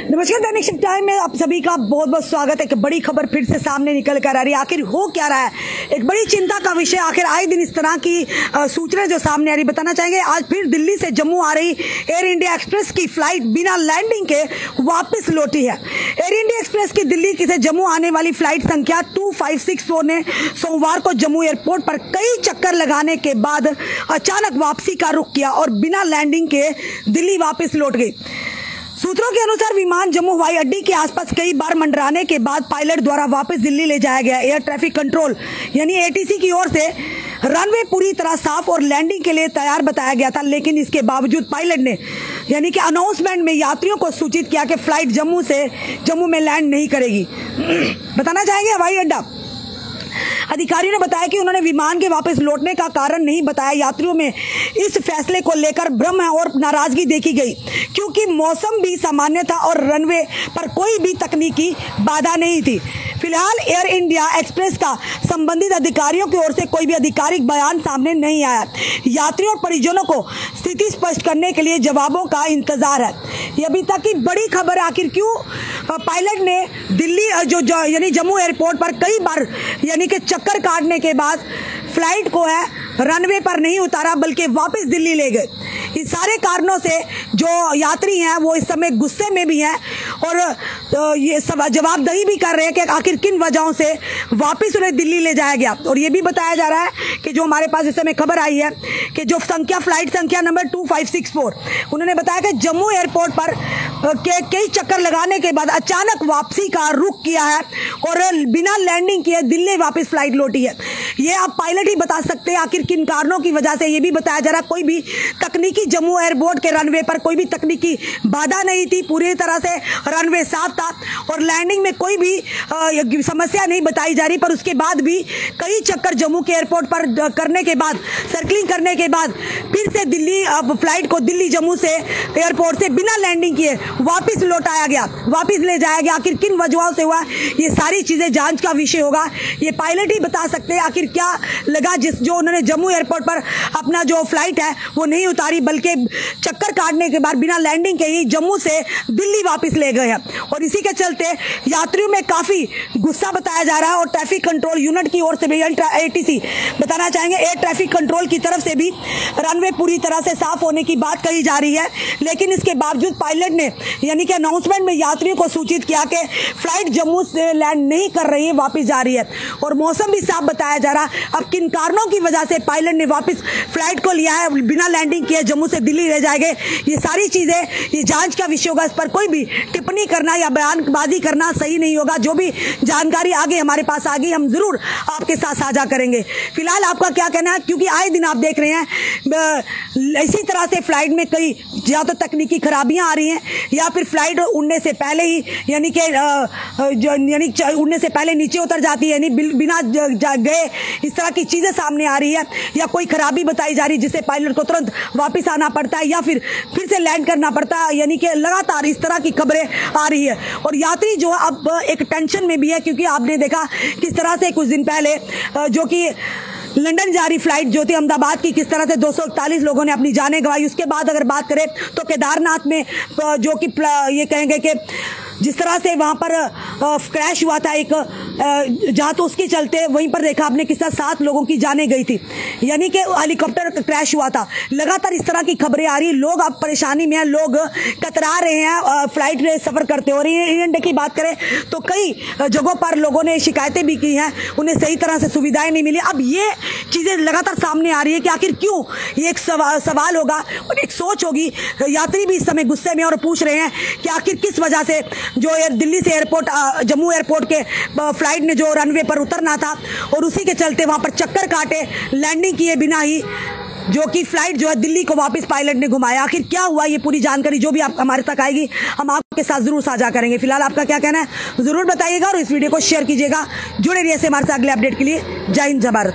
नमस्कार, दैनिक shift time में आप सभी का बहुत बहुत स्वागत है। एक बड़ी खबर फिर से सामने निकल कर आ रही है। आखिर हो क्या रहा है, एक बड़ी चिंता का विषय। आखिर आए दिन इस तरह की सूचनाएं जो सामने आ रही, बताना चाहेंगे। आज फिर दिल्ली से जम्मू आ रही एयर इंडिया एक्सप्रेस की फ्लाइट बिना लैंडिंग के वापस लौटी है। एयर इंडिया एक्सप्रेस की दिल्ली से जम्मू आने वाली फ्लाइट संख्या 2564 ने सोमवार को जम्मू एयरपोर्ट पर कई चक्कर लगाने के बाद अचानक वापसी का रुख किया और बिना लैंडिंग के दिल्ली वापस लौट गई। सूत्रों के अनुसार विमान जम्मू हवाई अड्डे के आसपास कई बार मंडराने के बाद पायलट द्वारा वापस दिल्ली ले जाया गया। एयर ट्रैफिक कंट्रोल यानी एटीसी की ओर से रनवे पूरी तरह साफ और लैंडिंग के लिए तैयार बताया गया था, लेकिन इसके बावजूद पायलट ने यानी कि अनाउंसमेंट में यात्रियों को सूचित किया कि फ्लाइट जम्मू में लैंड नहीं करेगी। बताना चाहेंगे हवाई अड्डा अधिकारियों ने बताया कि उन्होंने विमान के वापस लौटने का कारण नहीं बताया। यात्रियों में इस फैसले को लेकर भ्रम और नाराजगी देखी गई, क्योंकि मौसम भी सामान्य था और रनवे पर कोई भी तकनीकी बाधा नहीं थी। फिलहाल एयर इंडिया एक्सप्रेस का संबंधित अधिकारियों की ओर से कोई भी आधिकारिक बयान सामने नहीं आया। यात्रियों और परिजनों को स्थिति स्पष्ट करने के लिए जवाबों का इंतजार है। ये अभी तक की बड़ी खबर। आखिर क्यों पायलट ने दिल्ली यानी जम्मू एयरपोर्ट पर कई बार यानी कि चक्कर काटने के बाद फ्लाइट को है रनवे पर नहीं उतारा, बल्कि वापस दिल्ली ले गए। इस सारे कारणों से जो यात्री हैं वो इस समय गुस्से में भी हैं और ये सब जवाबदेही भी कर रहे हैं कि आखिर किन वजहों से वापस उन्हें दिल्ली ले जाया गया। और ये भी बताया जा रहा है कि जो हमारे पास इस समय खबर आई है कि जो फ्लाइट संख्या नंबर 2564, उन्होंने बताया कि जम्मू एयरपोर्ट पर कई चक्कर लगाने के बाद अचानक वापसी का रुख किया है और बिना लैंडिंग किए दिल्ली वापस फ्लाइट लौटी है। ये आप पायलट ही बता सकते हैं आखिर किन कारणों की वजह से। ये भी बताया जा रहा कोई भी तकनीकी जम्मू एयरपोर्ट के रनवे पर कोई भी तकनीकी बाधा नहीं थी, पूरी तरह से रनवे साफ था और लैंडिंग में कोई भी समस्या नहीं बताई जा रही। पर उसके बाद भी कई चक्कर जम्मू के एयरपोर्ट पर करने के बाद, सर्कलिंग करने के बाद फिर से दिल्ली फ्लाइट को दिल्ली जम्मू से एयरपोर्ट से बिना लैंडिंग किए वापस लौटाया गया, वापस ले जाया गया। आखिर किन वजहों से हुआ, ये सारी चीजें जांच का विषय होगा। ये पायलट ही बता सकते हैं आखिर क्या लगा जो उन्होंने जम्मू एयरपोर्ट पर अपना जो फ्लाइट है वो नहीं उतारी, बल्कि चक्कर काटने के बाद बिना लैंडिंग के ही जम्मू से दिल्ली वापस ले गए हैं। और इसी के चलते यात्रियों में काफी गुस्सा बताया जा रहा है और ट्रैफिक कंट्रोल यूनिट की ओर से भी एटीसी बताना चाहेंगे एयर ट्रैफिक कंट्रोल की तरफ से भी रनवे पूरी तरह से साफ होने की बात कही जा रही है। लेकिन इसके बावजूद पायलट ने यानी कि अनाउंसमेंट में यात्रियों को सूचित किया कि फ्लाइट जम्मू से लैंड नहीं कर रही है, वापस जा रही है और मौसम भी साफ बताया जा रहा। अब किन कारणों की वजह से पायलट ने वापस फ्लाइट को लिया है, बिना लैंडिंग किए जम्मू से दिल्ली ले जाएंगे, ये सारी चीजें ये जांच का विषय होगा। इस पर कोई भी टिप्पणी करना या बयानबाजी करना सही नहीं होगा। जो भी जानकारी आगे हमारे पास आ गई हम जरूर आपके साथ साझा करेंगे। फिलहाल आपका क्या कहना है, क्योंकि आए दिन आप देख रहे हैं इसी तरह से फ्लाइट में कई या तो तकनीकी खराबियां आ रही हैं या फिर फ्लाइट उड़ने से पहले ही यानी उड़ने से पहले नीचे उतर जाती है, यानी बिना गए इस तरह की चीजें सामने आ रही है, या कोई खराबी बताई जा रही है जिससे पायलट को तुरंत वापस आना पड़ता है या फिर से लैंड करना पड़ता है। यानी कि लगातार इस तरह की खबरें आ रही है और यात्री जो अब एक टेंशन में भी है, क्योंकि आपने देखा किस तरह से कुछ दिन पहले जो कि लंदन जा रही फ्लाइट जो थी अहमदाबाद की, किस तरह से 241 लोगों ने अपनी जानें गंवाई। उसके बाद अगर बात करें तो केदारनाथ में जो कि ये कहेंगे कि जिस तरह से वहां पर क्रैश हुआ था एक जहां, तो उसके चलते वहीं पर देखा आपने किस तरह 7 लोगों की जानें गई थी, यानी कि हेलीकॉप्टर क्रैश हुआ था। लगातार इस तरह की खबरें आ रही है, लोग अब परेशानी में हैं, लोग कतरा रहे हैं फ्लाइट में सफर करते हो। और इंडियन डे की बात करें तो कई जगहों पर लोगों ने शिकायतें भी की हैं, उन्हें सही तरह से सुविधाएं नहीं मिली। अब ये चीजें लगातार सामने आ रही है कि आखिर क्यों, ये एक सवाल होगा और एक सोच होगी। यात्री भी इस समय गुस्से में और पूछ रहे हैं कि आखिर किस वजह से जो दिल्ली से जम्मू एयरपोर्ट के फ्लाइट ने जो रनवे पर उतरना था और उसी के चलते वहां पर चक्कर काटे, लैंडिंग किए बिना ही जो कि फ्लाइट जो है दिल्ली को वापस पायलट ने घुमाया। आखिर क्या हुआ, ये पूरी जानकारी जो भी आप हमारे तक आएगी हम आपके साथ जरूर साझा करेंगे। फिलहाल आपका क्या कहना है जरूर बताइएगा और इस वीडियो को शेयर कीजिएगा। जुड़े रहिए हमारे साथ अगले अपडेट के लिए। जय हिंद, जय भारत।